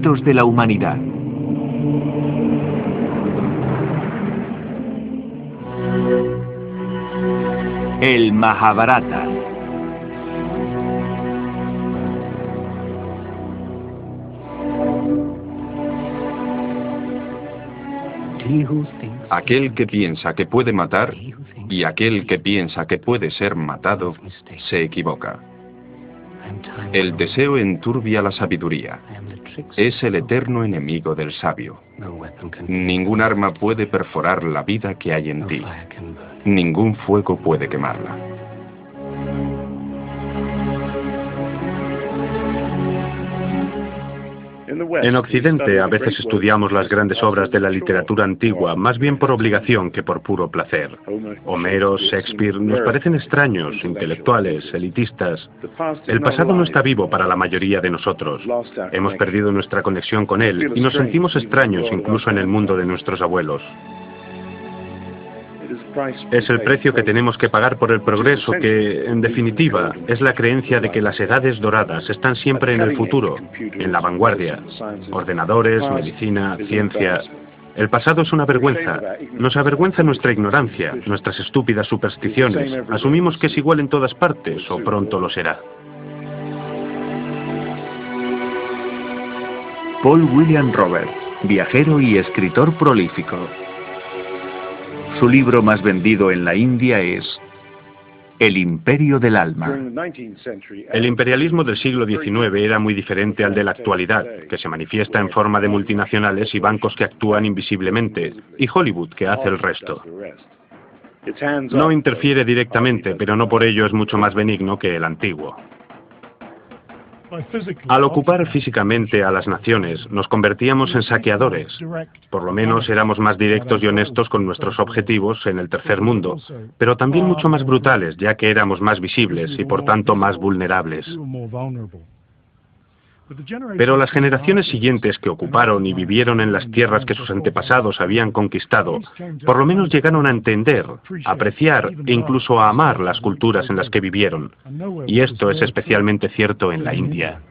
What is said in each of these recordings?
secretos de la humanidad. El Mahabharata. Aquel que piensa que puede matar y aquel que piensa que puede ser matado se equivoca. El deseo enturbia la sabiduría. Es el eterno enemigo del sabio. Ningún arma puede perforar la vida que hay en ti. Ningún fuego puede quemarla. En Occidente a veces estudiamos las grandes obras de la literatura antigua, más bien por obligación que por puro placer. Homero, Shakespeare, nos parecen extraños, intelectuales, elitistas. El pasado no está vivo para la mayoría de nosotros. Hemos perdido nuestra conexión con él y nos sentimos extraños incluso en el mundo de nuestros abuelos. Es el precio que tenemos que pagar por el progreso que, en definitiva, es la creencia de que las edades doradas están siempre en el futuro, en la vanguardia. Ordenadores, medicina, ciencia. El pasado es una vergüenza. Nos avergüenza nuestra ignorancia, nuestras estúpidas supersticiones. Asumimos que es igual en todas partes, o pronto lo será. Paul William Roberts, viajero y escritor prolífico. Su libro más vendido en la India es El Imperio del Alma. El imperialismo del siglo XIX era muy diferente al de la actualidad, que se manifiesta en forma de multinacionales y bancos que actúan invisiblemente, y Hollywood que hace el resto. No interfiere directamente, pero no por ello es mucho más benigno que el antiguo. Al ocupar físicamente a las naciones, nos convertíamos en saqueadores. Por lo menos éramos más directos y honestos con nuestros objetivos en el tercer mundo, pero también mucho más brutales, ya que éramos más visibles y por tanto más vulnerables. Pero las generaciones siguientes que ocuparon y vivieron en las tierras que sus antepasados habían conquistado, por lo menos llegaron a entender, a apreciar e incluso a amar las culturas en las que vivieron. Y esto es especialmente cierto en la India.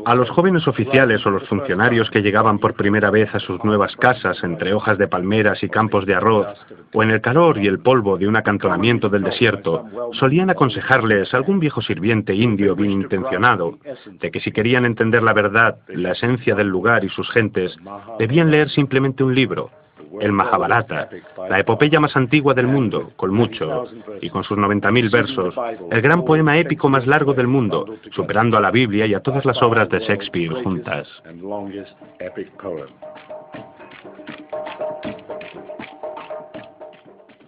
A los jóvenes oficiales o los funcionarios que llegaban por primera vez a sus nuevas casas entre hojas de palmeras y campos de arroz, o en el calor y el polvo de un acantonamiento del desierto, solían aconsejarles algún viejo sirviente indio bien intencionado, de que si querían entender la verdad, la esencia del lugar y sus gentes, debían leer simplemente un libro, el Mahabharata, la epopeya más antigua del mundo, con mucho, y con sus 90.000 versos, el gran poema épico más largo del mundo, superando a la Biblia y a todas las obras de Shakespeare juntas.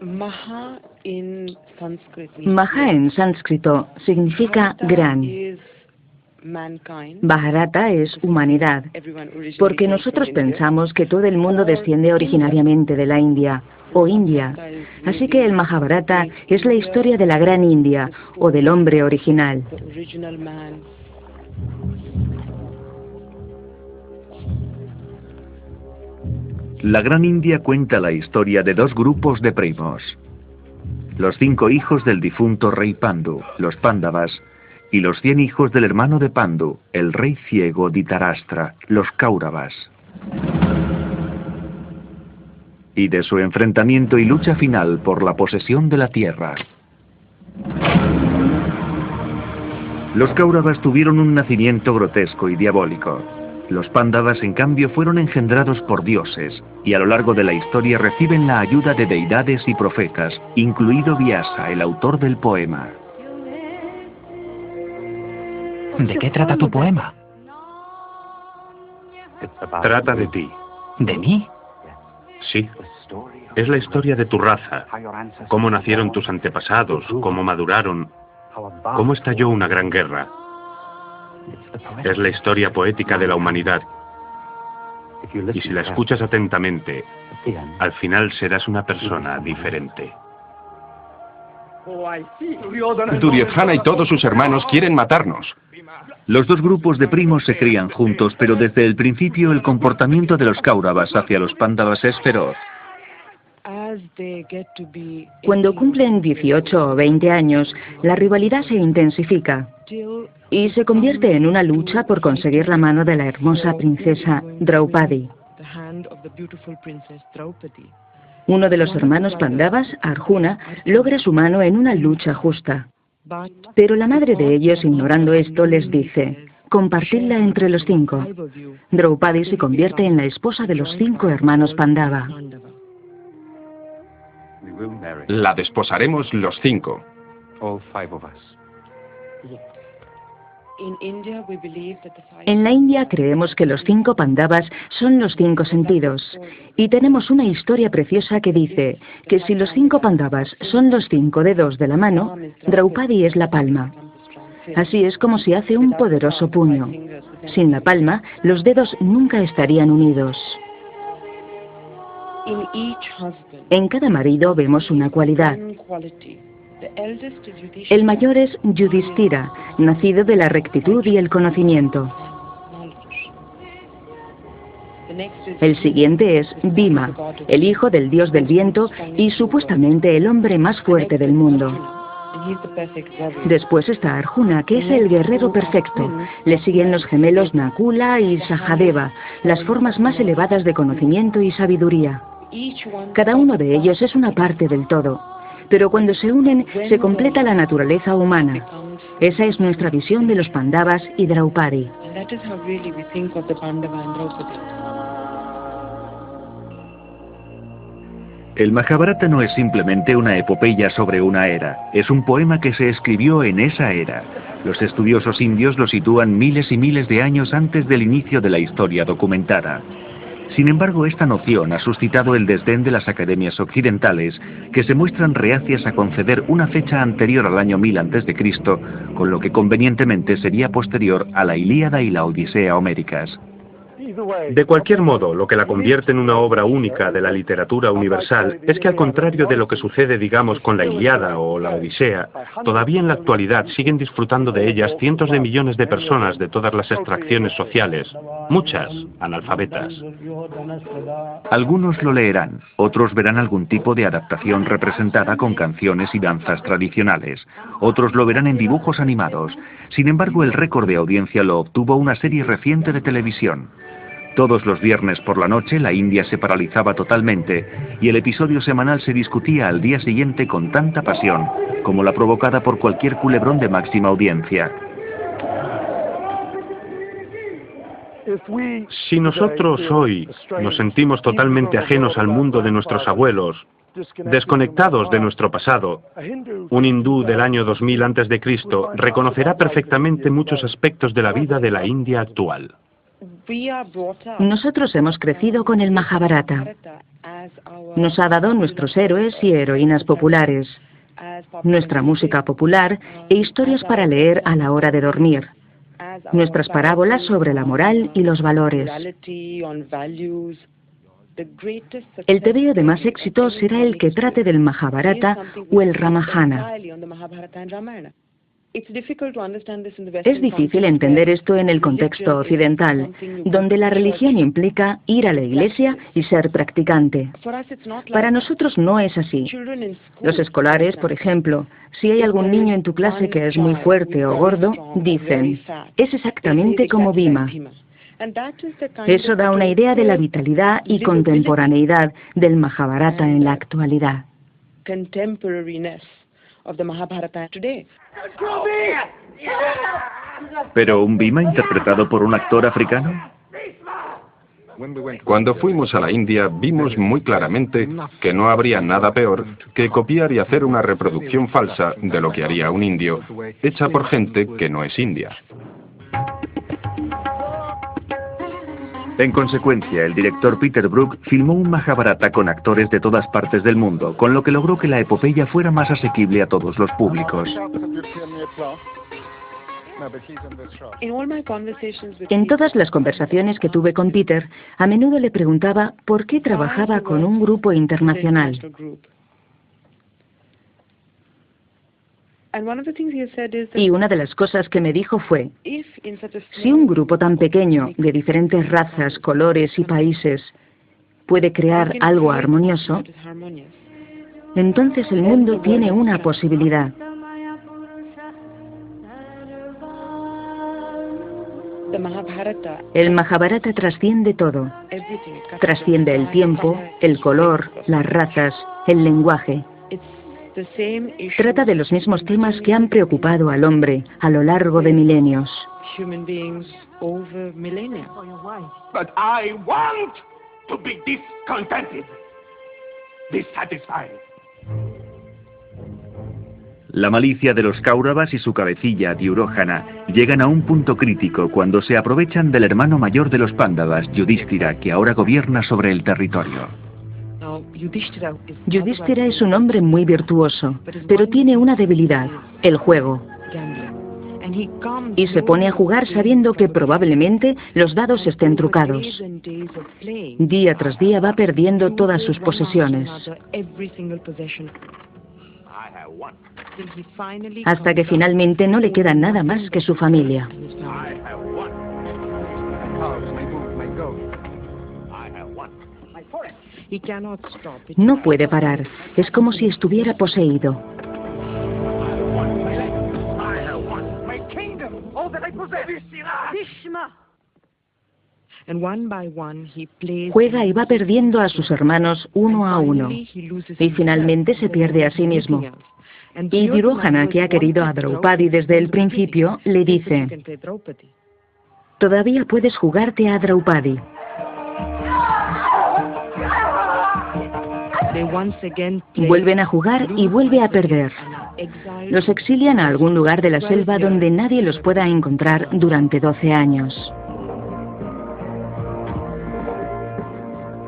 Maha en sánscrito significa gran. Bharata es humanidad, porque nosotros pensamos que todo el mundo desciende originariamente de la India, o India. Así que el Mahabharata es la historia de la gran India, o del hombre original. La gran India cuenta la historia de dos grupos de primos. Los 5 hijos del difunto rey Pandu, los Pándavas, y los 100 hijos del hermano de Pandu, el rey ciego Dhritarashtra, los Kauravas. Y de su enfrentamiento y lucha final por la posesión de la tierra. Los Kauravas tuvieron un nacimiento grotesco y diabólico. Los Pándavas, en cambio, fueron engendrados por dioses, y a lo largo de la historia reciben la ayuda de deidades y profetas, incluido Vyasa, el autor del poema. ¿De qué trata tu poema? Trata de ti. ¿De mí? Sí. Es la historia de tu raza, cómo nacieron tus antepasados, cómo maduraron, cómo estalló una gran guerra. Es la historia poética de la humanidad. Y si la escuchas atentamente, al final serás una persona diferente. Duryodhana y todos sus hermanos quieren matarnos. Los dos grupos de primos se crían juntos, pero desde el principio el comportamiento de los Kauravas hacia los Pándavas es feroz. Cuando cumplen 18 o 20 años, la rivalidad se intensifica. y se convierte en una lucha por conseguir la mano de la hermosa princesa Draupadi. Uno de los hermanos Pandavas, Arjuna, logra su mano en una lucha justa. Pero la madre de ellos, ignorando esto, les dice: compartidla entre los 5. Draupadi se convierte en la esposa de los 5 hermanos Pandava. La desposaremos los 5. En la India creemos que los 5 Pandavas son los 5 sentidos, y tenemos una historia preciosa que dice que si los 5 Pandavas son los 5 dedos de la mano, Draupadi es la palma. Así es como se hace un poderoso puño. Sin la palma, los dedos nunca estarían unidos. En cada marido vemos una cualidad. El mayor es Yudhishthira, nacido de la rectitud y el conocimiento. El siguiente es Bhima, el hijo del dios del viento y supuestamente el hombre más fuerte del mundo. Después está Arjuna, que es el guerrero perfecto. Le siguen los gemelos Nakula y Sahadeva, las formas más elevadas de conocimiento y sabiduría. Cada uno de ellos es una parte del todo, pero cuando se unen se completa la naturaleza humana. Esa es nuestra visión de los Pandavas y Draupadi. El Mahabharata no es simplemente una epopeya sobre una era, es un poema que se escribió en esa era. Los estudiosos indios lo sitúan miles y miles de años antes del inicio de la historia documentada. Sin embargo, esta noción ha suscitado el desdén de las academias occidentales, que se muestran reacias a conceder una fecha anterior al año 1000 a.C., con lo que convenientemente sería posterior a la Ilíada y la Odisea homéricas. De cualquier modo, lo que la convierte en una obra única de la literatura universal es que, al contrario de lo que sucede, digamos, con la Ilíada o la Odisea, todavía en la actualidad siguen disfrutando de ellas cientos de millones de personas de todas las extracciones sociales, muchas analfabetas. Algunos lo leerán, otros verán algún tipo de adaptación representada con canciones y danzas tradicionales, otros lo verán en dibujos animados. Sin embargo, el récord de audiencia lo obtuvo una serie reciente de televisión. Todos los viernes por la noche la India se paralizaba totalmente y el episodio semanal se discutía al día siguiente con tanta pasión como la provocada por cualquier culebrón de máxima audiencia. Si nosotros hoy nos sentimos totalmente ajenos al mundo de nuestros abuelos, desconectados de nuestro pasado, un hindú del año 2000 a.C. reconocerá perfectamente muchos aspectos de la vida de la India actual. Nosotros hemos crecido con el Mahabharata. Nos ha dado nuestros héroes y heroínas populares, nuestra música popular e historias para leer a la hora de dormir, nuestras parábolas sobre la moral y los valores. El tebeo de más éxito será el que trate del Mahabharata o el Ramayana. Es difícil entender esto en el contexto occidental, donde la religión implica ir a la iglesia y ser practicante. Para nosotros no es así. Los escolares, por ejemplo, si hay algún niño en tu clase que es muy fuerte o gordo, dicen, es exactamente como Bhima. Eso da una idea de la vitalidad y contemporaneidad del Mahabharata en la actualidad. ¿Pero un Bhima interpretado por un actor africano? Cuando fuimos a la India vimos muy claramente que no habría nada peor que copiar y hacer una reproducción falsa de lo que haría un indio, hecha por gente que no es india. En consecuencia, el director Peter Brook filmó un Mahabharata con actores de todas partes del mundo, con lo que logró que la epopeya fuera más asequible a todos los públicos. En todas las conversaciones que tuve con Peter, a menudo le preguntaba por qué trabajaba con un grupo internacional. Y una de las cosas que me dijo fue, si un grupo tan pequeño, de diferentes razas, colores y países, puede crear algo armonioso, entonces el mundo tiene una posibilidad. El Mahabharata trasciende todo. Trasciende el tiempo, el color, las razas, el lenguaje. Trata de los mismos temas que han preocupado al hombre a lo largo de milenios. But I want to be discontented, dissatisfied. La malicia de los Kauravas y su cabecilla, Duryodhana, llegan a un punto crítico cuando se aprovechan del hermano mayor de los Pándavas, Yudhishthira, que ahora gobierna sobre el territorio. Yudhishthira es un hombre muy virtuoso, pero tiene una debilidad, el juego. Y se pone a jugar sabiendo que probablemente los dados estén trucados. Día tras día va perdiendo todas sus posesiones. Hasta que finalmente no le queda nada más que su familia. No puede parar, es como si estuviera poseído. Juega y va perdiendo a sus hermanos uno a uno, y finalmente se pierde a sí mismo. Y Duryodhana, que ha querido a Draupadi desde el principio, le dice: todavía puedes jugarte a Draupadi. Vuelven a jugar y vuelve a perder. Los exilian a algún lugar de la selva donde nadie los pueda encontrar durante 12 años.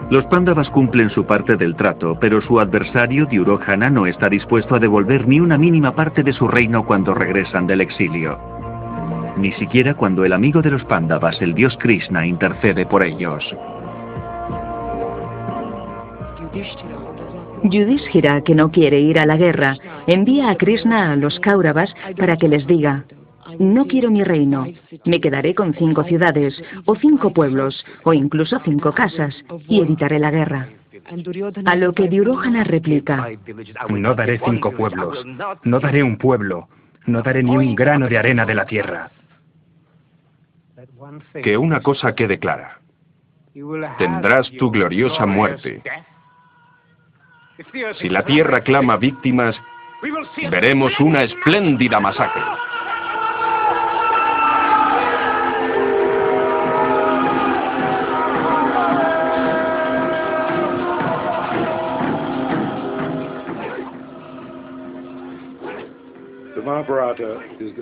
Los Pándavas cumplen su parte del trato, pero su adversario, Duryodhana, no está dispuesto a devolver ni una mínima parte de su reino cuando regresan del exilio. Ni siquiera cuando el amigo de los Pándavas, el dios Krishna, intercede por ellos. Yudhishthira, que no quiere ir a la guerra, envía a Krishna a los Kauravas para que les diga: no quiero mi reino, me quedaré con 5 ciudades, o 5 pueblos, o incluso 5 casas, y evitaré la guerra. A lo que Duryodhana replica: no daré 5 pueblos, no daré un pueblo, no daré ni un grano de arena de la tierra. Que una cosa quede clara: tendrás tu gloriosa muerte. Si la tierra clama víctimas, veremos una espléndida masacre.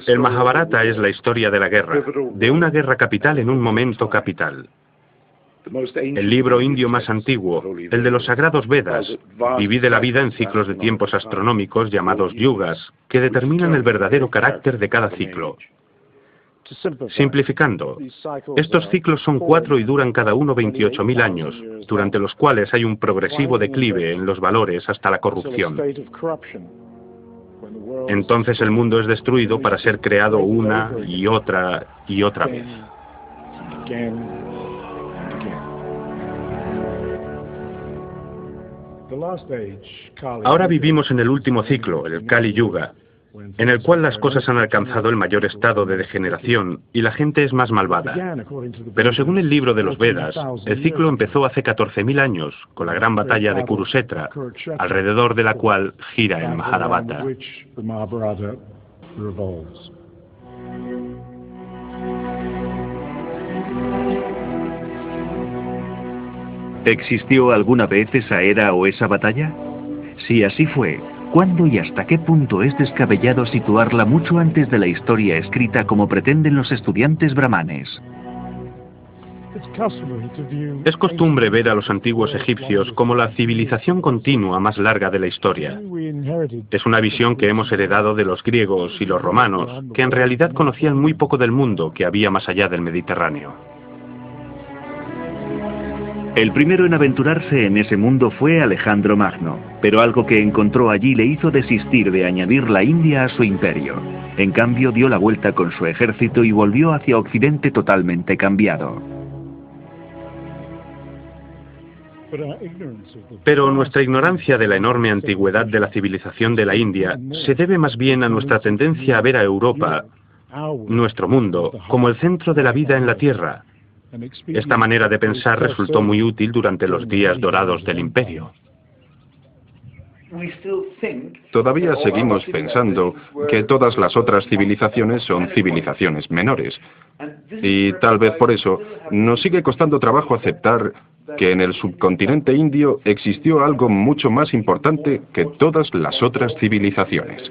El Mahabharata es la historia de la guerra, de una guerra capital en un momento capital. El libro indio más antiguo, el de los sagrados Vedas, divide la vida en ciclos de tiempos astronómicos llamados yugas, que determinan el verdadero carácter de cada ciclo. Simplificando, estos ciclos son 4 y duran cada uno 28.000 años, durante los cuales hay un progresivo declive en los valores hasta la corrupción. Entonces el mundo es destruido para ser creado una y otra vez. Ahora vivimos en el último ciclo, el Kali Yuga, en el cual las cosas han alcanzado el mayor estado de degeneración y la gente es más malvada. Pero según el libro de los Vedas, el ciclo empezó hace 14.000 años, con la gran batalla de Kurukshetra, alrededor de la cual gira el Mahabharata. ¿Existió alguna vez esa era o esa batalla? Si así fue, ¿cuándo y hasta qué punto es descabellado situarla mucho antes de la historia escrita como pretenden los estudiantes brahmanes? Es costumbre ver a los antiguos egipcios como la civilización continua más larga de la historia. Es una visión que hemos heredado de los griegos y los romanos, que en realidad conocían muy poco del mundo que había más allá del Mediterráneo. El primero en aventurarse en ese mundo fue Alejandro Magno, pero algo que encontró allí le hizo desistir de añadir la India a su imperio. En cambio, dio la vuelta con su ejército y volvió hacia Occidente totalmente cambiado. Pero nuestra ignorancia de la enorme antigüedad de la civilización de la India se debe más bien a nuestra tendencia a ver a Europa nuestro mundo, como el centro de la vida en la Tierra. Esta manera de pensar resultó muy útil durante los días dorados del imperio. Todavía seguimos pensando que todas las otras civilizaciones son civilizaciones menores. Y tal vez por eso nos sigue costando trabajo aceptar que en el subcontinente indio existió algo mucho más importante que todas las otras civilizaciones.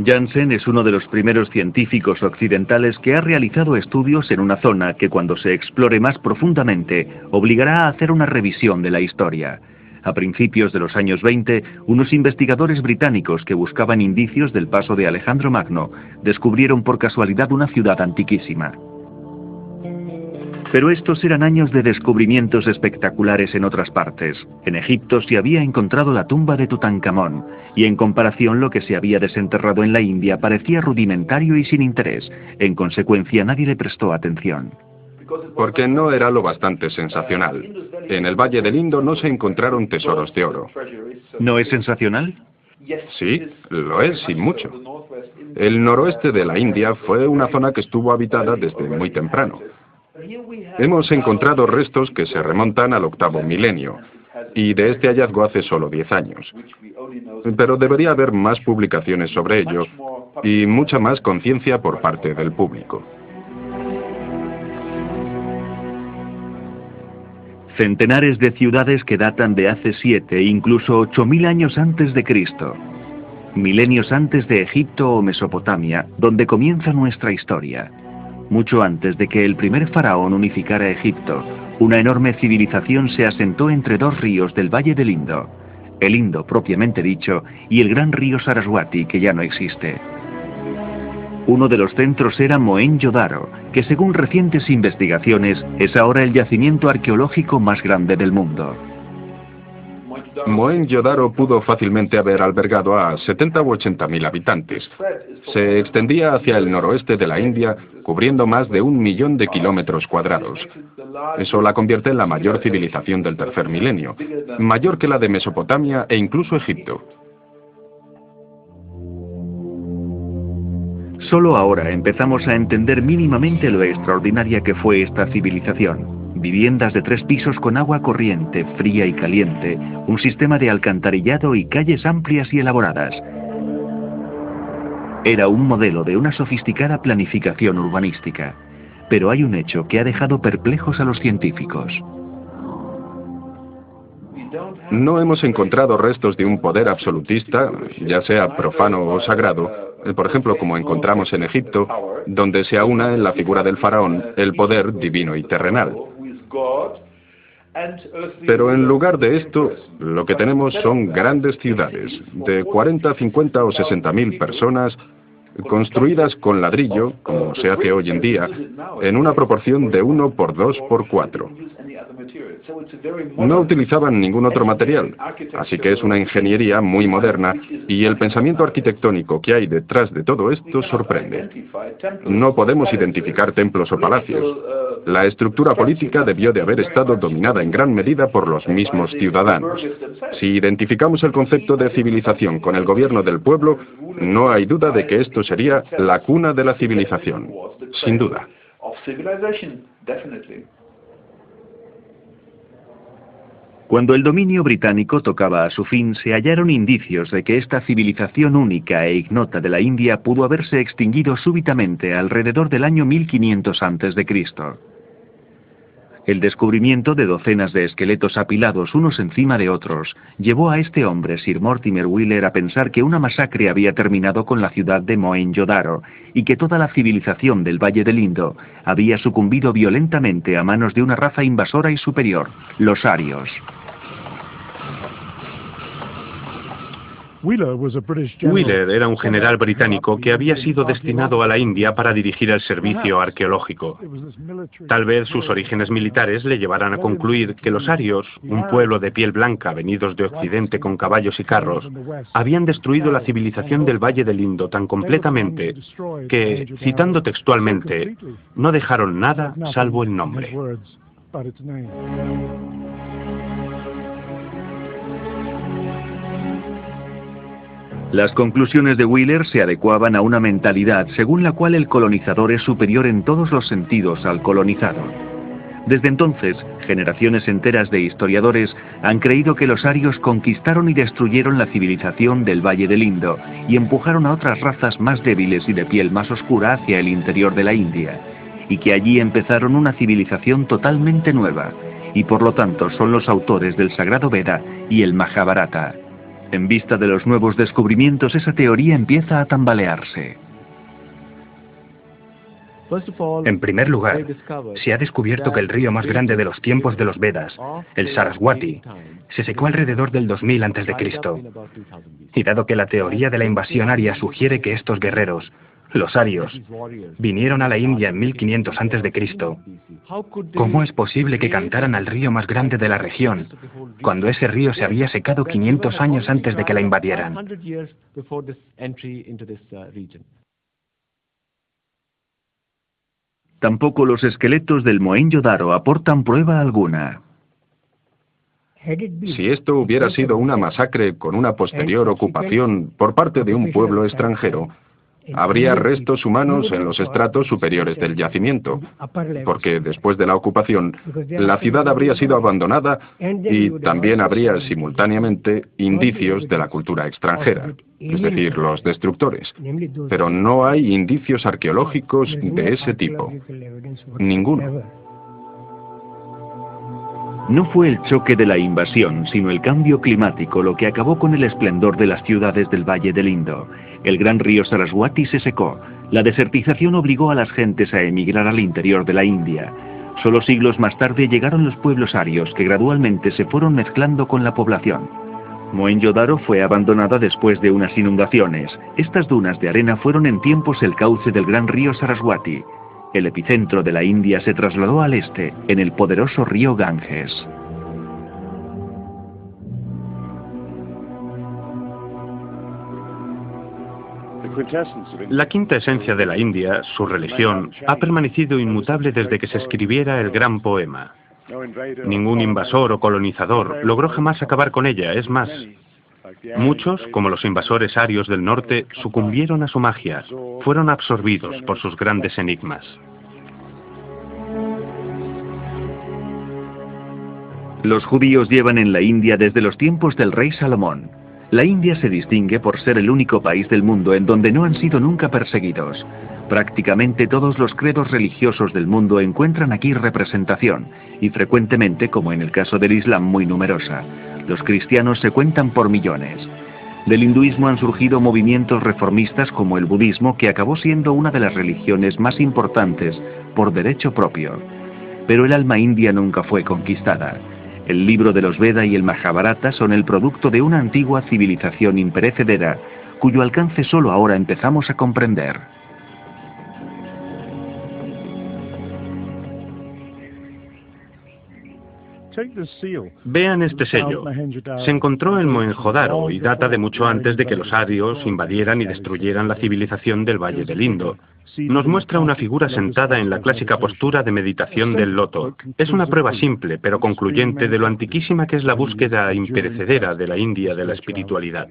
Janssen es uno de los primeros científicos occidentales que ha realizado estudios en una zona que, cuando se explore más profundamente, obligará a hacer una revisión de la historia. A principios de los años 20, unos investigadores británicos que buscaban indicios del paso de Alejandro Magno descubrieron por casualidad una ciudad antiquísima. Pero estos eran años de descubrimientos espectaculares en otras partes. En Egipto se había encontrado la tumba de Tutankamón, y en comparación lo que se había desenterrado en la India parecía rudimentario y sin interés. En consecuencia, nadie le prestó atención. Porque no era lo bastante sensacional. En el Valle del Indo no se encontraron tesoros de oro. ¿No es sensacional? Sí, lo es, y mucho. El noroeste de la India fue una zona que estuvo habitada desde muy temprano. Hemos encontrado restos que se remontan al 8º milenio, y de este hallazgo hace solo 10 años. Pero debería haber más publicaciones sobre ello, y mucha más conciencia por parte del público. Centenares de ciudades que datan de hace 7 e incluso 8000 años antes de Cristo. Milenios antes de Egipto o Mesopotamia, donde comienza nuestra historia. Mucho antes de que el primer faraón unificara Egipto, una enorme civilización se asentó entre dos ríos del Valle del Indo, el Indo propiamente dicho y el gran río Saraswati, que ya no existe. Uno de los centros era Mohenjo-Daro, que según recientes investigaciones es ahora el yacimiento arqueológico más grande del mundo. Mohenjo-Daro pudo fácilmente haber albergado a 70 u 80 mil habitantes. Se extendía hacia el noroeste de la India, cubriendo más de 1 millón de kilómetros cuadrados. Eso la convierte en la mayor civilización del tercer milenio, mayor que la de Mesopotamia e incluso Egipto. Solo ahora empezamos a entender mínimamente lo extraordinaria que fue esta civilización. Viviendas de 3 pisos con agua corriente, fría y caliente, un sistema de alcantarillado y calles amplias y elaboradas. Era un modelo de una sofisticada planificación urbanística. Pero hay un hecho que ha dejado perplejos a los científicos. No hemos encontrado restos de un poder absolutista, ya sea profano o sagrado, por ejemplo, como encontramos en Egipto, donde se aúna en la figura del faraón el poder divino y terrenal. Pero en lugar de esto, lo que tenemos son grandes ciudades, de 40, 50 o 60 mil personas, construidas con ladrillo, como se hace hoy en día, en una proporción de 1 por 2 por 4. No utilizaban ningún otro material, así que es una ingeniería muy moderna y el pensamiento arquitectónico que hay detrás de todo esto sorprende. No podemos identificar templos o palacios. La estructura política debió de haber estado dominada en gran medida por los mismos ciudadanos. Si identificamos el concepto de civilización con el gobierno del pueblo, no hay duda de que esto sería la cuna de la civilización, sin duda. Cuando el dominio británico tocaba a su fin, se hallaron indicios de que esta civilización única e ignota de la India pudo haberse extinguido súbitamente alrededor del año 1500 a.C. El descubrimiento de docenas de esqueletos apilados unos encima de otros llevó a este hombre, Sir Mortimer Wheeler, a pensar que una masacre había terminado con la ciudad de Mohenjo-Daro y que toda la civilización del Valle del Indo había sucumbido violentamente a manos de una raza invasora y superior, los arios. Wheeler era un general británico que había sido destinado a la India para dirigir el servicio arqueológico. Tal vez sus orígenes militares le llevaran a concluir que los arios, un pueblo de piel blanca venidos de Occidente con caballos y carros, habían destruido la civilización del Valle del Indo tan completamente que, citando textualmente, no dejaron nada salvo el nombre. Las conclusiones de Wheeler se adecuaban a una mentalidad según la cual el colonizador es superior en todos los sentidos al colonizado. Desde entonces, generaciones enteras de historiadores han creído que los arios conquistaron y destruyeron la civilización del Valle del Indo y empujaron a otras razas más débiles y de piel más oscura hacia el interior de la India, y que allí empezaron una civilización totalmente nueva, y por lo tanto son los autores del Sagrado Veda y el Mahabharata. En vista de los nuevos descubrimientos, esa teoría empieza a tambalearse. En primer lugar, se ha descubierto que el río más grande de los tiempos de los Vedas, el Saraswati, se secó alrededor del 2000 a.C. Y dado que la teoría de la invasión aria sugiere que estos guerreros, los arios, vinieron a la India en 1500 a.C., ¿cómo es posible que cantaran al río más grande de la región, cuando ese río se había secado 500 años antes de que la invadieran? Tampoco los esqueletos del Mohenjo-Daro aportan prueba alguna. Si esto hubiera sido una masacre con una posterior ocupación por parte de un pueblo extranjero, habría restos humanos en los estratos superiores del yacimiento, porque después de la ocupación, la ciudad habría sido abandonada y también habría simultáneamente indicios de la cultura extranjera, es decir, los destructores. Pero no hay indicios arqueológicos de ese tipo. Ninguno. No fue el choque de la invasión, sino el cambio climático lo que acabó con el esplendor de las ciudades del Valle del Indo. El gran río Saraswati se secó. La desertización obligó a las gentes a emigrar al interior de la India. Solo siglos más tarde llegaron los pueblos arios, que gradualmente se fueron mezclando con la población. Mohenjo-Daro fue abandonada después de unas inundaciones. Estas dunas de arena fueron en tiempos el cauce del gran río Saraswati. El epicentro de la India se trasladó al este, en el poderoso río Ganges. La quinta esencia de la India, su religión, ha permanecido inmutable desde que se escribiera el gran poema. Ningún invasor o colonizador logró jamás acabar con ella, es más, muchos, como los invasores arios del norte, sucumbieron a su magia, fueron absorbidos por sus grandes enigmas. Los judíos llevan en la India desde los tiempos del rey Salomón. La India se distingue por ser el único país del mundo en donde no han sido nunca perseguidos. Prácticamente todos los credos religiosos del mundo encuentran aquí representación, y frecuentemente, como en el caso del Islam, muy numerosa. Los cristianos se cuentan por millones. Del hinduismo han surgido movimientos reformistas como el budismo, que acabó siendo una de las religiones más importantes por derecho propio. Pero el alma india nunca fue conquistada. El libro de los Veda y el Mahabharata son el producto de una antigua civilización imperecedera, cuyo alcance solo ahora empezamos a comprender. Vean este sello. Se encontró en Mohenjo-Daro y data de mucho antes de que los arios invadieran y destruyeran la civilización del Valle del Indo. Nos muestra una figura sentada en la clásica postura de meditación del loto. Es una prueba simple, pero concluyente de lo antiquísima que es la búsqueda imperecedera de la India de la espiritualidad.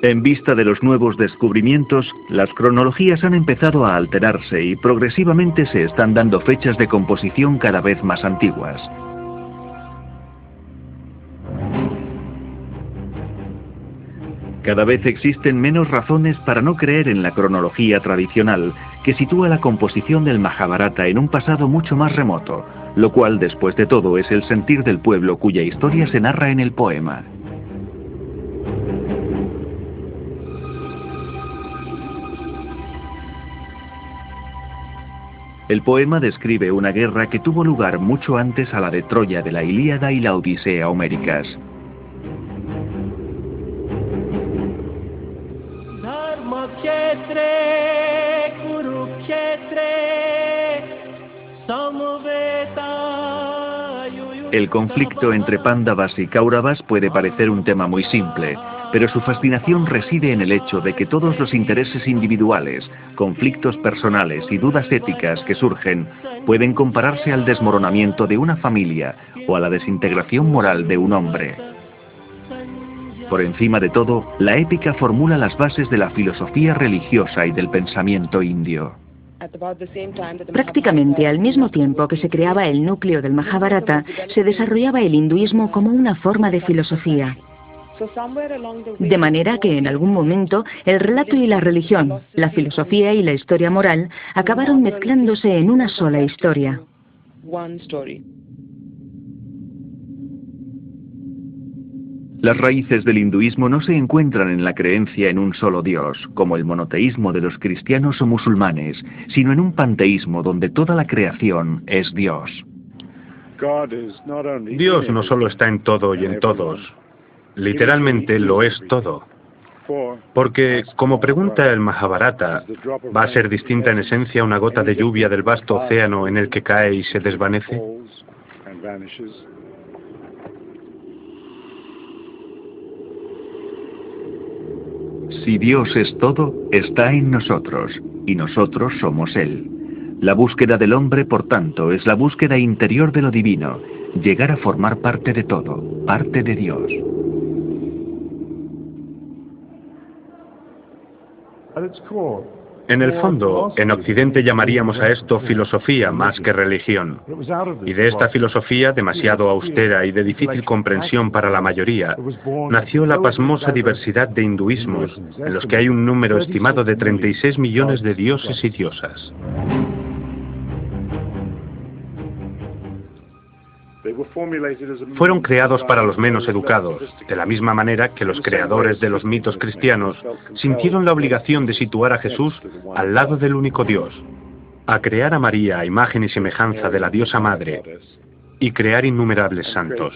En vista de los nuevos descubrimientos, las cronologías han empezado a alterarse y progresivamente se están dando fechas de composición cada vez más antiguas. Cada vez existen menos razones para no creer en la cronología tradicional, que sitúa la composición del Mahabharata en un pasado mucho más remoto, lo cual, después de todo, es el sentir del pueblo cuya historia se narra en el poema. El poema describe una guerra que tuvo lugar mucho antes a la de Troya de la Ilíada y la Odisea homéricas. El conflicto entre Pándavas y Kauravas puede parecer un tema muy simple, pero su fascinación reside en el hecho de que todos los intereses individuales, conflictos personales y dudas éticas que surgen pueden compararse al desmoronamiento de una familia o a la desintegración moral de un hombre. Por encima de todo, la épica formula las bases de la filosofía religiosa y del pensamiento indio. Prácticamente al mismo tiempo que se creaba el núcleo del Mahabharata, se desarrollaba el hinduismo como una forma de filosofía. De manera que en algún momento el relato y la religión, la filosofía y la historia moral acabaron mezclándose en una sola historia. Las raíces del hinduismo no se encuentran en la creencia en un solo Dios, como el monoteísmo de los cristianos o musulmanes, sino en un panteísmo donde toda la creación es Dios. Dios no solo está en todo y en todos, literalmente lo es todo. Porque, como pregunta el Mahabharata, ¿va a ser distinta en esencia una gota de lluvia del vasto océano en el que cae y se desvanece? Si Dios es todo, está en nosotros, y nosotros somos Él. La búsqueda del hombre, por tanto, es la búsqueda interior de lo divino, llegar a formar parte de todo, parte de Dios. En el fondo, en Occidente llamaríamos a esto filosofía más que religión. Y de esta filosofía, demasiado austera y de difícil comprensión para la mayoría, nació la pasmosa diversidad de hinduismos, en los que hay un número estimado de 36 millones de dioses y diosas. Fueron creados para los menos educados, de la misma manera que los creadores de los mitos cristianos sintieron la obligación de situar a Jesús al lado del único Dios, a crear a María a imagen y semejanza de la diosa madre y crear innumerables santos.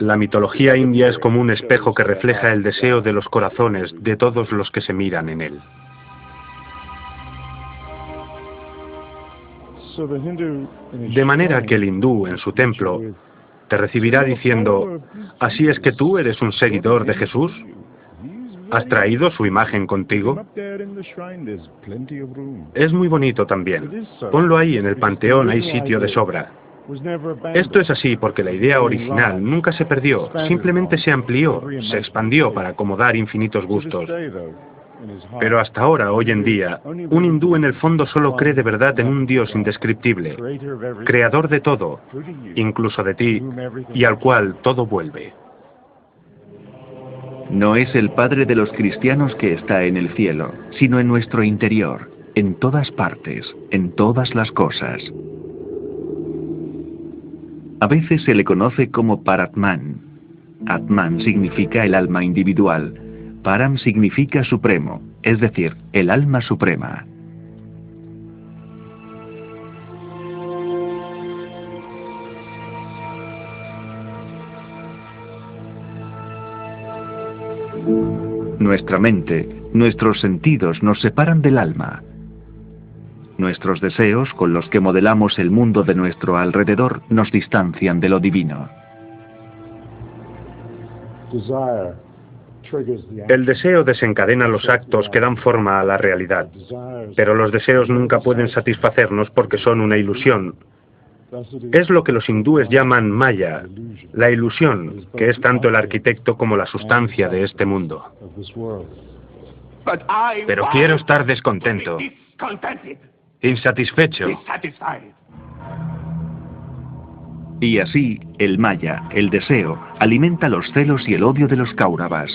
La mitología india es como un espejo que refleja el deseo de los corazones de todos los que se miran en él. De manera que el hindú, en su templo, te recibirá diciendo: ¿así es que tú eres un seguidor de Jesús? ¿Has traído su imagen contigo? Es muy bonito también. Ponlo ahí en el panteón, hay sitio de sobra. Esto es así porque la idea original nunca se perdió, simplemente se amplió, se expandió para acomodar infinitos gustos. Pero hasta ahora, hoy en día, un hindú en el fondo solo cree de verdad en un Dios indescriptible, creador de todo, incluso de ti, y al cual todo vuelve. No es el Padre de los cristianos que está en el cielo, sino en nuestro interior, en todas partes, en todas las cosas. A veces se le conoce como Paratman. Atman significa el alma individual. Param significa supremo, es decir, el alma suprema. Nuestra mente, nuestros sentidos nos separan del alma. Nuestros deseos, con los que modelamos el mundo de nuestro alrededor, nos distancian de lo divino. El deseo desencadena los actos que dan forma a la realidad, pero los deseos nunca pueden satisfacernos porque son una ilusión. Es lo que los hindúes llaman Maya, la ilusión, que es tanto el arquitecto como la sustancia de este mundo. Pero quiero estar descontento, insatisfecho. Y así, el Maya, el deseo, alimenta los celos y el odio de los Kauravas.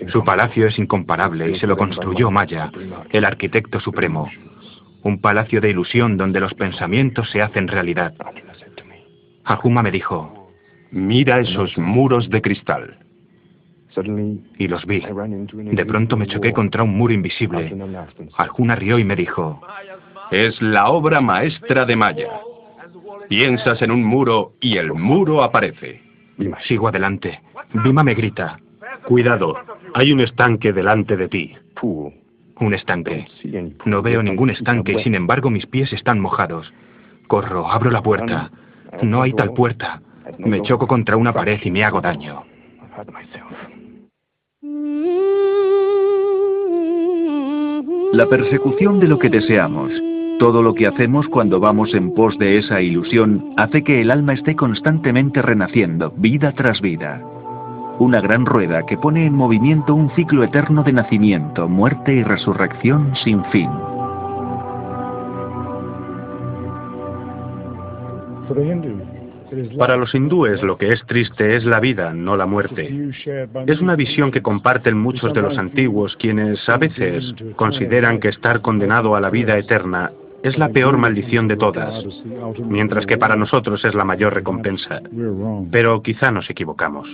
Su palacio es incomparable y se lo construyó Maya, el arquitecto supremo. Un palacio de ilusión donde los pensamientos se hacen realidad. Arjuna me dijo: mira esos muros de cristal. Y los vi. De pronto me choqué contra un muro invisible. Arjuna rió y me dijo: es la obra maestra de Maya. Piensas en un muro y el muro aparece. Sigo adelante. Bhima me grita: cuidado, hay un estanque delante de ti. Un estanque. No veo ningún estanque y sin embargo mis pies están mojados. Corro, abro la puerta. No hay tal puerta. Me choco contra una pared y me hago daño. La persecución de lo que deseamos, todo lo que hacemos cuando vamos en pos de esa ilusión, hace que el alma esté constantemente renaciendo, vida tras vida. Una gran rueda que pone en movimiento un ciclo eterno de nacimiento, muerte y resurrección sin fin. Para los hindúes lo que es triste es la vida, no la muerte. Es una visión que comparten muchos de los antiguos, quienes a veces consideran que estar condenado a la vida eterna es la peor maldición de todas, mientras que para nosotros es la mayor recompensa. Pero quizá nos equivocamos.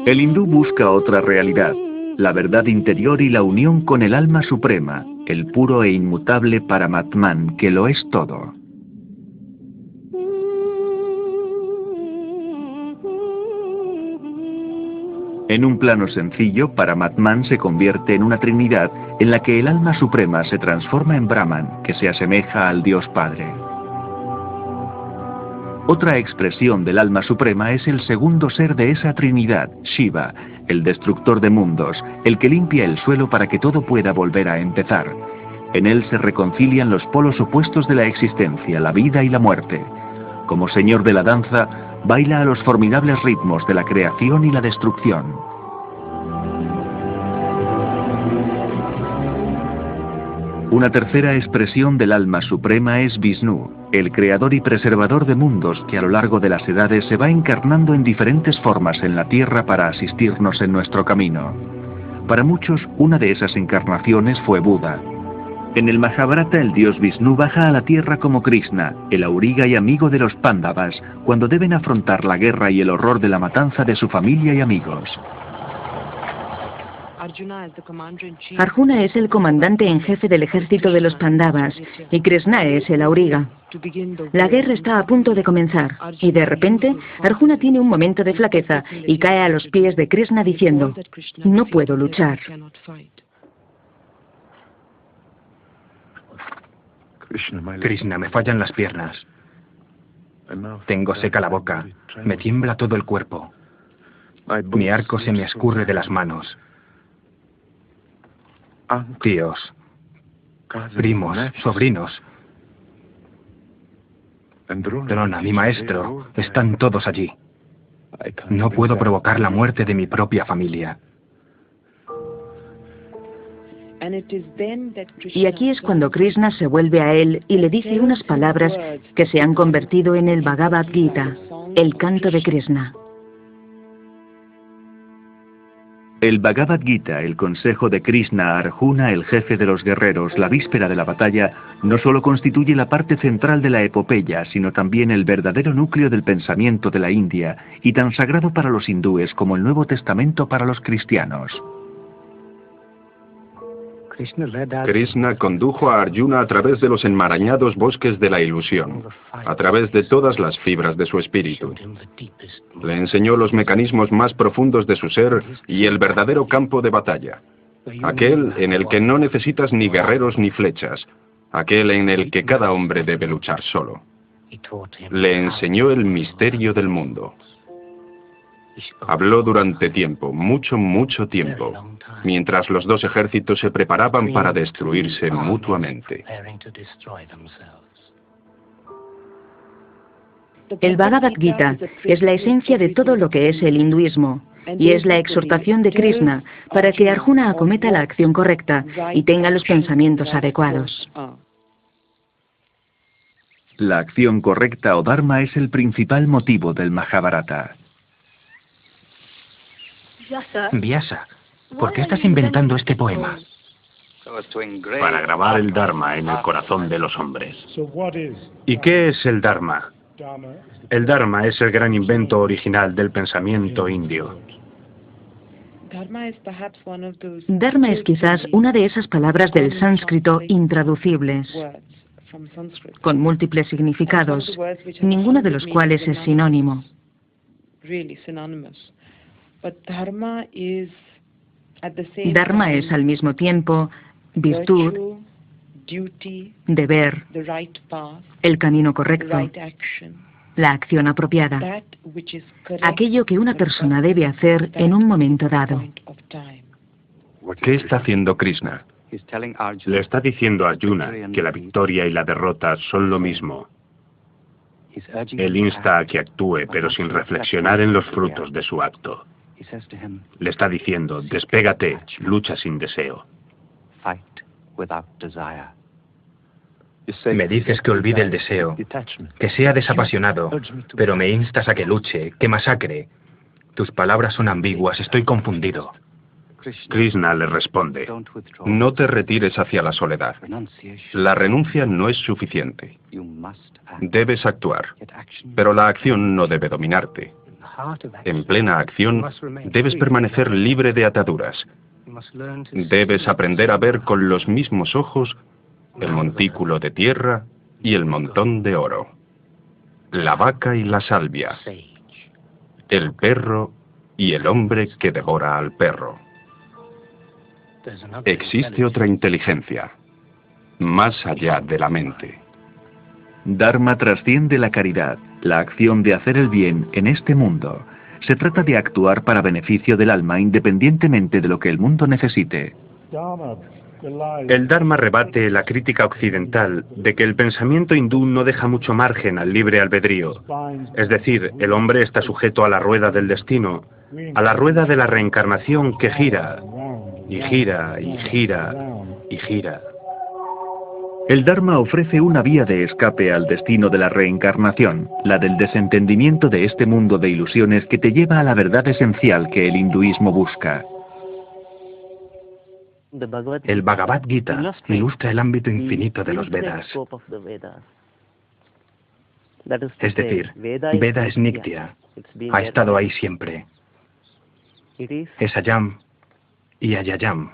El hindú busca otra realidad, la verdad interior y la unión con el alma suprema, el puro e inmutable Paramatman, que lo es todo. En un plano sencillo, Paramatman se convierte en una trinidad en la que el alma suprema se transforma en Brahman, que se asemeja al Dios Padre. Otra expresión del alma suprema es el segundo ser de esa trinidad, Shiva, el destructor de mundos, el que limpia el suelo para que todo pueda volver a empezar. En él se reconcilian los polos opuestos de la existencia, la vida y la muerte. Como señor de la danza, baila a los formidables ritmos de la creación y la destrucción. Una tercera expresión del alma suprema es Vishnu, el creador y preservador de mundos que a lo largo de las edades se va encarnando en diferentes formas en la tierra para asistirnos en nuestro camino. Para muchos, una de esas encarnaciones fue Buda. En el Mahabharata, el dios Vishnu baja a la tierra como Krishna, el auriga y amigo de los Pándavas, cuando deben afrontar la guerra y el horror de la matanza de su familia y amigos. Arjuna es el comandante en jefe del ejército de los Pandavas y Krishna es el auriga. La guerra está a punto de comenzar y de repente Arjuna tiene un momento de flaqueza y cae a los pies de Krishna diciendo: "No puedo luchar". Krishna, me fallan las piernas. Tengo seca la boca. Me tiembla todo el cuerpo. Mi arco se me escurre de las manos. Tíos, primos, sobrinos. Drona, mi maestro, están todos allí. No puedo provocar la muerte de mi propia familia. Y aquí es cuando Krishna se vuelve a él y le dice unas palabras que se han convertido en el Bhagavad Gita, el canto de Krishna. El Bhagavad Gita, el consejo de Krishna a Arjuna, el jefe de los guerreros, la víspera de la batalla, no solo constituye la parte central de la epopeya, sino también el verdadero núcleo del pensamiento de la India, y tan sagrado para los hindúes como el Nuevo Testamento para los cristianos. Krishna condujo a Arjuna a través de los enmarañados bosques de la ilusión, a través de todas las fibras de su espíritu. Le enseñó los mecanismos más profundos de su ser y el verdadero campo de batalla, aquel en el que no necesitas ni guerreros ni flechas, aquel en el que cada hombre debe luchar solo. Le enseñó el misterio del mundo. Habló durante tiempo, mucho tiempo, mientras los dos ejércitos se preparaban para destruirse mutuamente. El Bhagavad Gita es la esencia de todo lo que es el hinduismo y es la exhortación de Krishna para que Arjuna acometa la acción correcta y tenga los pensamientos adecuados. La acción correcta o dharma es el principal motivo del Mahabharata. Vyasa, ¿por qué estás inventando este poema? Para grabar el Dharma en el corazón de los hombres. ¿Y qué es el Dharma? El Dharma es el gran invento original del pensamiento indio. Dharma es quizás una de esas palabras del sánscrito intraducibles, con múltiples significados, ninguno de los cuales es sinónimo. Dharma es al mismo tiempo virtud, deber, el camino correcto, la acción apropiada, aquello que una persona debe hacer en un momento dado. ¿Qué está haciendo Krishna? Le está diciendo a Arjuna que la victoria y la derrota son lo mismo. Él insta a que actúe, pero sin reflexionar en los frutos de su acto. Le está diciendo, despégate, lucha sin deseo. Me dices que olvide el deseo, que sea desapasionado, pero me instas a que luche, que masacre. Tus palabras son ambiguas, estoy confundido. Krishna le responde, No te retires hacia la soledad. La renuncia no es suficiente. Debes actuar, pero la acción no debe dominarte. En plena acción, debes permanecer libre de ataduras. Debes aprender a ver con los mismos ojos el montículo de tierra y el montón de oro, la vaca y la salvia, el perro y el hombre que devora al perro. Existe otra inteligencia, más allá de la mente. Dharma trasciende la caridad, la acción de hacer el bien en este mundo. Se trata de actuar para beneficio del alma independientemente de lo que el mundo necesite. el Dharma rebate la crítica occidental de que el pensamiento hindú no deja mucho margen al libre albedrío. Es decir, el hombre está sujeto a la rueda del destino, a la rueda de la reencarnación que gira, y gira, y gira, y gira. El Dharma ofrece una vía de escape al destino de la reencarnación, la del desentendimiento de este mundo de ilusiones que te lleva a la verdad esencial que el hinduismo busca. El Bhagavad Gita ilustra el ámbito infinito de los Vedas. Es decir, Veda es Nitya, ha estado ahí siempre. Es Ayam y Ayayam.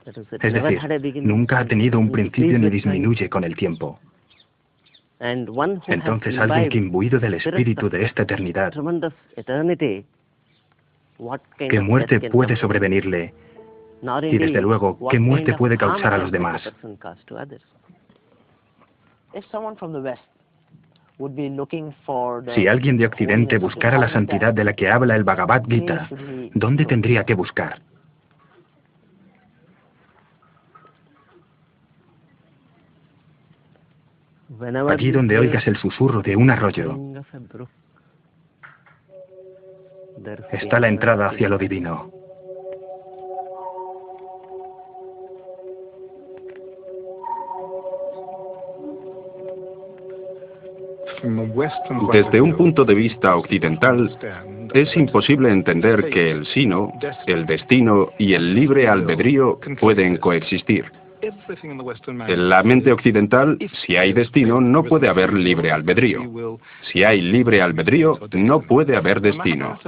Es decir, nunca ha tenido un principio ni disminuye con el tiempo. Entonces alguien que imbuido del espíritu de esta eternidad, ¿qué muerte puede sobrevenirle? Y desde luego, ¿qué muerte puede causar a los demás? Si alguien de Occidente buscara la santidad de la que habla el Bhagavad Gita, ¿dónde tendría que buscar? Allí donde oigas el susurro de un arroyo, está la entrada hacia lo divino. Desde un punto de vista occidental, es imposible entender que el sino, el destino y el libre albedrío pueden coexistir. En la mente occidental, si hay destino, no puede haber libre albedrío. Si hay libre albedrío, no puede haber destino.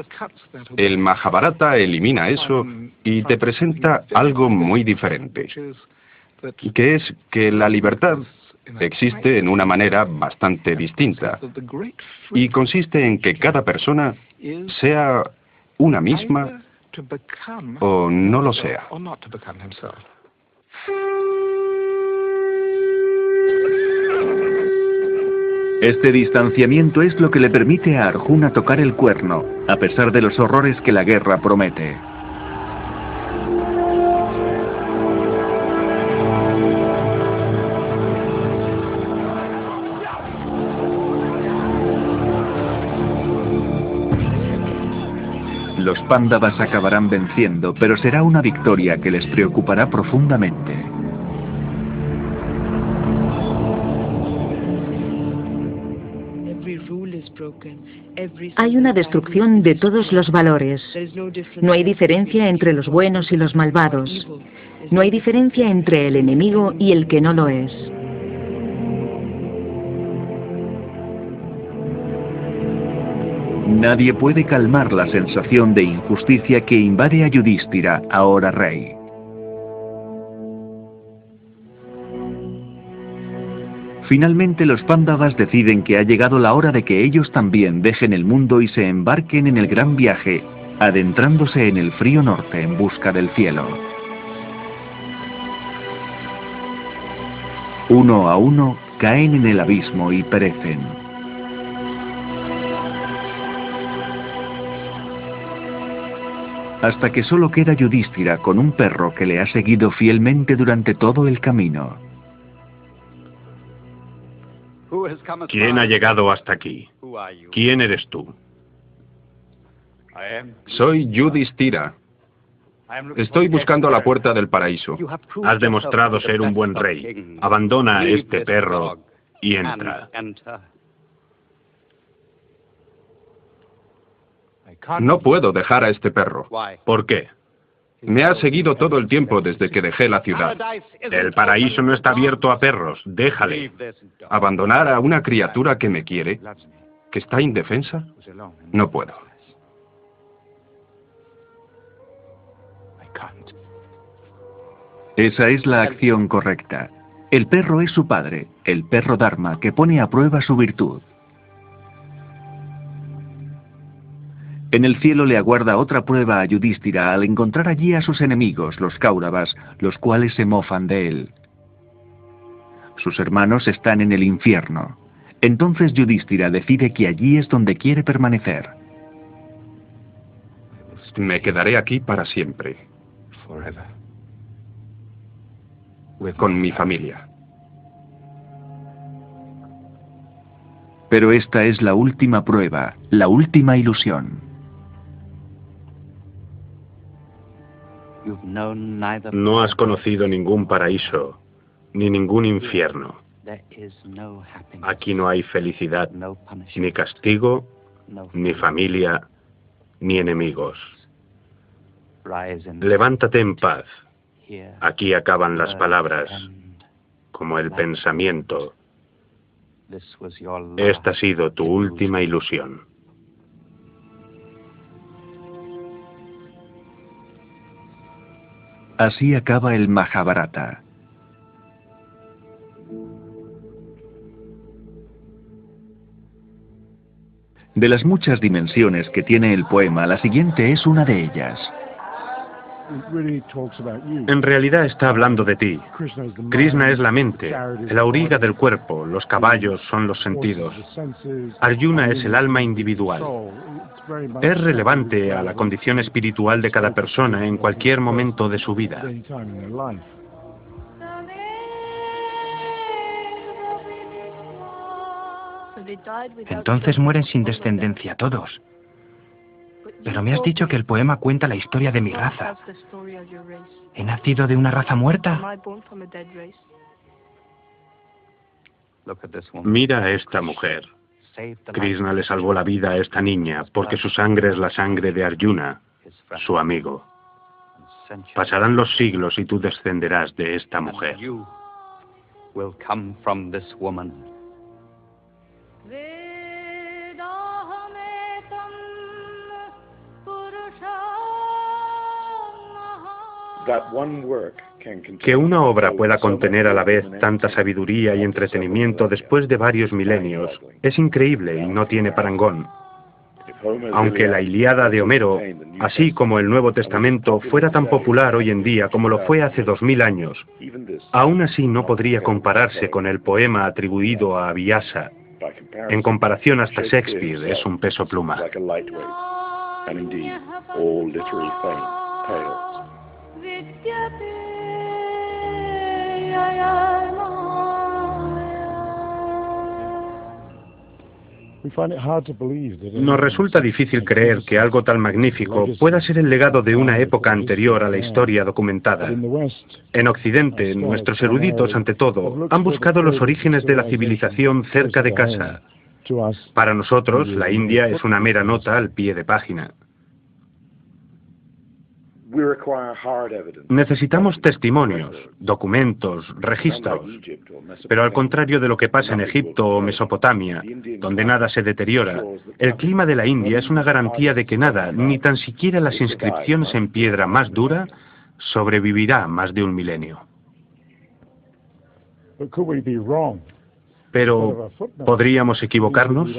El Mahabharata elimina eso y te presenta algo muy diferente, que es que la libertad existe en una manera bastante distinta y consiste en que cada persona sea una misma o no lo sea. Este distanciamiento es lo que le permite a Arjuna tocar el cuerno, a pesar de los horrores que la guerra promete. Los Pándavas acabarán venciendo, pero será una victoria que les preocupará profundamente. Hay una destrucción de todos los valores. No hay diferencia entre los buenos y los malvados. No hay diferencia entre el enemigo y el que no lo es. Nadie puede calmar la sensación de injusticia que invade a Yudhishthira, ahora rey. Finalmente los Pándavas deciden que ha llegado la hora de que ellos también dejen el mundo y se embarquen en el gran viaje adentrándose en el frío norte en busca del cielo. Uno a uno caen en el abismo y perecen. Hasta que solo queda Yudhishthira con un perro que le ha seguido fielmente durante todo el camino. ¿Quién ha llegado hasta aquí? ¿Quién eres tú? Soy Yudhishthira. Estoy buscando la puerta del paraíso. Has demostrado ser un buen rey. Abandona a este perro y entra. No puedo dejar a este perro. ¿Por qué? Me ha seguido todo el tiempo desde que dejé la ciudad. El paraíso no está abierto a perros. Déjale. ¿Abandonar a una criatura que me quiere, que está indefensa? No puedo. Esa es la acción correcta. El perro es su padre, el perro Dharma, que pone a prueba su virtud. En el cielo le aguarda otra prueba a Yudhishthira al encontrar allí a sus enemigos, los Kauravas, los cuales se mofan de él. Sus hermanos están en el infierno. Entonces Yudhishthira decide que allí es donde quiere permanecer. Me quedaré aquí para siempre. Con mi familia. Pero esta es la última prueba, la última ilusión. No has conocido ningún paraíso, ni ningún infierno. Aquí no hay felicidad, ni castigo, ni familia, ni enemigos. Levántate en paz. Aquí acaban las palabras, como el pensamiento. Esta ha sido tu última ilusión. Así acaba el Mahabharata. De las muchas dimensiones que tiene el poema, la siguiente es una de ellas. En realidad está hablando de ti. Krishna es la mente, el auriga del cuerpo, los caballos son los sentidos. Arjuna es el alma individual. Es relevante a la condición espiritual de cada persona en cualquier momento de su vida. Entonces mueren sin descendencia todos. Pero me has dicho que el poema cuenta la historia de mi raza. ¿He nacido de una raza muerta? Mira a esta mujer. Krishna le salvó la vida a esta niña porque su sangre es la sangre de Arjuna, su amigo. Pasarán los siglos y tú descenderás de esta mujer. Que una obra pueda contener a la vez tanta sabiduría y entretenimiento después de varios milenios es increíble y no tiene parangón. Aunque la Ilíada de Homero, así como el Nuevo Testamento, fuera tan popular hoy en día como lo fue hace 2000 años, aún así no podría compararse con el poema atribuido a Vyasa. En comparación, hasta Shakespeare es un peso pluma. Nos resulta difícil creer que algo tan magnífico pueda ser el legado de una época anterior a la historia documentada. En Occidente, nuestros eruditos, ante todo, han buscado los orígenes de la civilización cerca de casa. Para nosotros, la India es una mera nota al pie de página. Necesitamos testimonios, documentos, registros. Pero al contrario de lo que pasa en Egipto o Mesopotamia, donde nada se deteriora, el clima de la India es una garantía de que nada, ni tan siquiera las inscripciones en piedra más dura, sobrevivirá más de un milenio. Pero, ¿podríamos equivocarnos?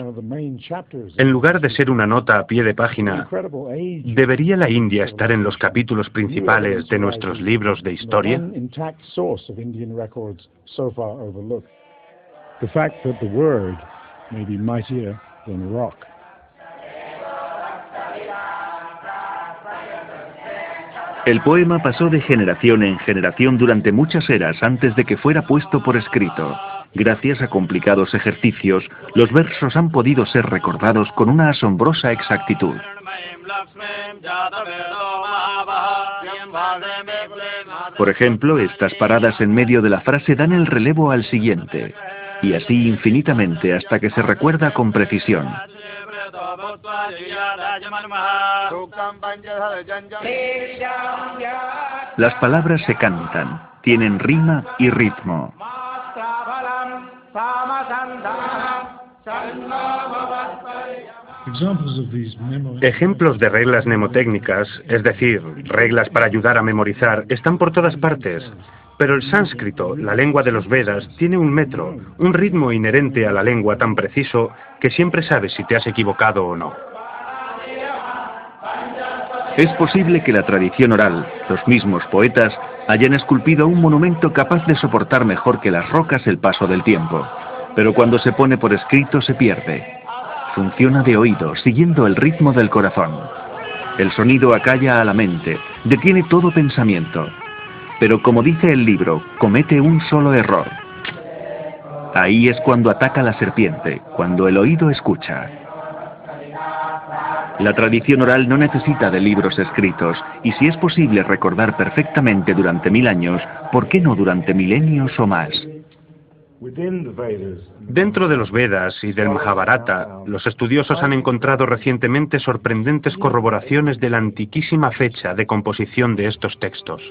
En lugar de ser una nota a pie de página, ¿debería la India estar en los capítulos principales de nuestros libros de historia? El poema pasó de generación en generación durante muchas eras antes de que fuera puesto por escrito. Gracias a complicados ejercicios, los versos han podido ser recordados con una asombrosa exactitud. Por ejemplo, estas paradas en medio de la frase dan el relevo al siguiente, y así infinitamente hasta que se recuerda con precisión. Las palabras se cantan, tienen rima y ritmo. Ejemplos de reglas mnemotécnicas, es decir, reglas para ayudar a memorizar, están por todas partes. Pero el sánscrito, la lengua de los Vedas, tiene un metro, un ritmo inherente a la lengua tan preciso que siempre sabes si te has equivocado o no. Es posible que la tradición oral, los mismos poetas, hayan esculpido un monumento capaz de soportar mejor que las rocas el paso del tiempo. Pero cuando se pone por escrito se pierde. Funciona de oído, siguiendo el ritmo del corazón. El sonido acalla a la mente, detiene todo pensamiento. Pero como dice el libro, comete un solo error. Ahí es cuando ataca la serpiente, cuando el oído escucha. La tradición oral no necesita de libros escritos, y si es posible recordar perfectamente durante 1000 años, ¿por qué no durante milenios o más? Dentro de los Vedas y del Mahabharata, los estudiosos han encontrado recientemente sorprendentes corroboraciones de la antiquísima fecha de composición de estos textos.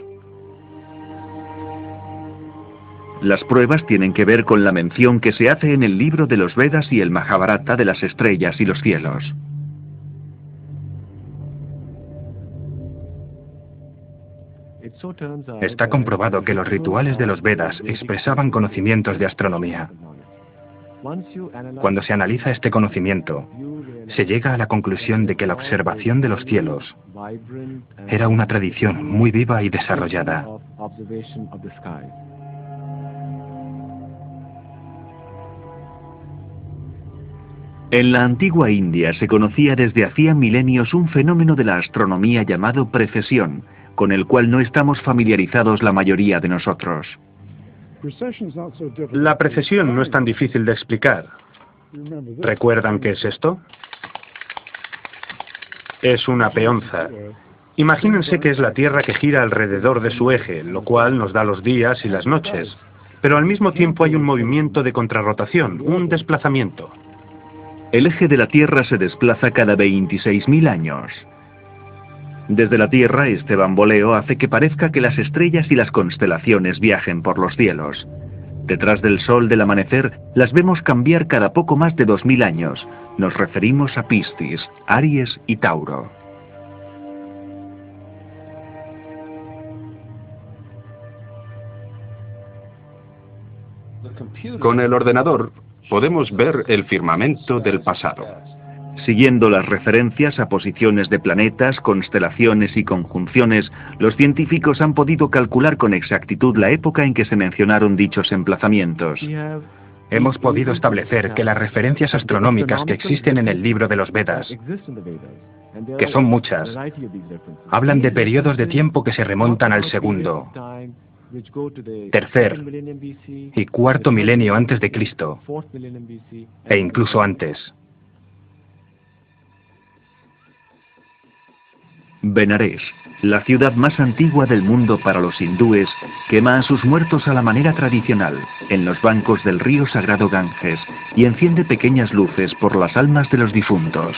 Las pruebas tienen que ver con la mención que se hace en el libro de los Vedas y el Mahabharata de las estrellas y los cielos. Está comprobado que los rituales de los Vedas expresaban conocimientos de astronomía. Cuando se analiza este conocimiento, se llega a la conclusión de que la observación de los cielos era una tradición muy viva y desarrollada. En la antigua India se conocía desde hacía milenios un fenómeno de la astronomía llamado precesión, con el cual no estamos familiarizados la mayoría de nosotros. La precesión no es tan difícil de explicar. ¿Recuerdan qué es esto? Es una peonza. Imagínense que es la Tierra que gira alrededor de su eje, lo cual nos da los días y las noches. Pero al mismo tiempo hay un movimiento de contrarrotación, un desplazamiento. El eje de la Tierra se desplaza cada 26.000 años. Desde la Tierra, este bamboleo hace que parezca que las estrellas y las constelaciones viajen por los cielos. Detrás del sol del amanecer, las vemos cambiar cada poco más de 2000 años. Nos referimos a Piscis, Aries y Tauro. Con el ordenador podemos ver el firmamento del pasado. Siguiendo las referencias a posiciones de planetas, constelaciones y conjunciones, los científicos han podido calcular con exactitud la época en que se mencionaron dichos emplazamientos. Hemos podido establecer que las referencias astronómicas que existen en el libro de los Vedas, que son muchas, hablan de periodos de tiempo que se remontan al segundo, tercer y cuarto milenio antes de Cristo, e incluso antes. Benares, la ciudad más antigua del mundo para los hindúes, quema a sus muertos a la manera tradicional, en los bancos del río sagrado Ganges, y enciende pequeñas luces por las almas de los difuntos.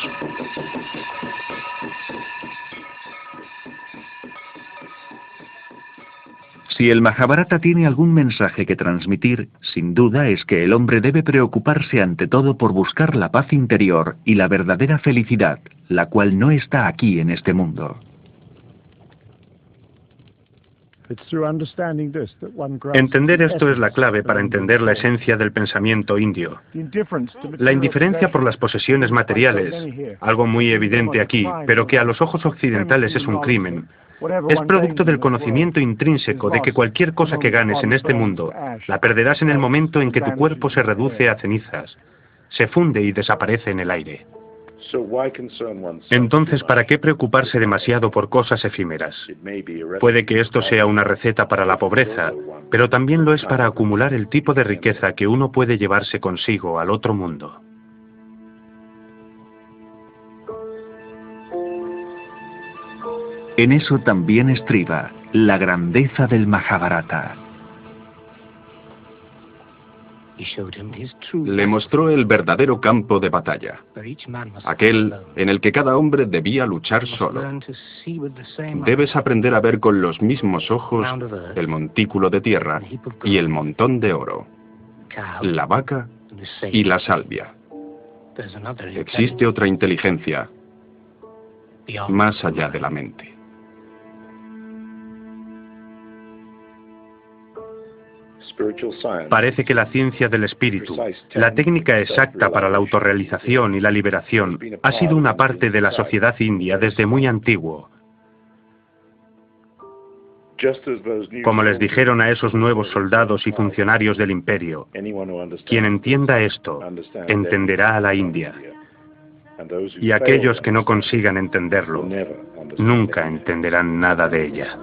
Si el Mahabharata tiene algún mensaje que transmitir, sin duda es que el hombre debe preocuparse ante todo por buscar la paz interior y la verdadera felicidad, la cual no está aquí en este mundo. Entender esto es la clave para entender la esencia del pensamiento indio. La indiferencia por las posesiones materiales, algo muy evidente aquí, pero que a los ojos occidentales es un crimen, es producto del conocimiento intrínseco de que cualquier cosa que ganes en este mundo la perderás en el momento en que tu cuerpo se reduce a cenizas, se funde y desaparece en el aire. Entonces, ¿para qué preocuparse demasiado por cosas efímeras? Puede que esto sea una receta para la pobreza, pero también lo es para acumular el tipo de riqueza que uno puede llevarse consigo al otro mundo. En eso también estriba la grandeza del Mahabharata. Le mostró el verdadero campo de batalla, aquel en el que cada hombre debía luchar solo. Debes aprender a ver con los mismos ojos el montículo de tierra y el montón de oro, la vaca y la salvia. Existe otra inteligencia más allá de la mente. Parece que la ciencia del espíritu, la técnica exacta para la autorrealización y la liberación, ha sido una parte de la sociedad india desde muy antiguo. Como les dijeron a esos nuevos soldados y funcionarios del imperio, quien entienda esto, entenderá a la India. Y aquellos que no consigan entenderlo, nunca entenderán nada de ella.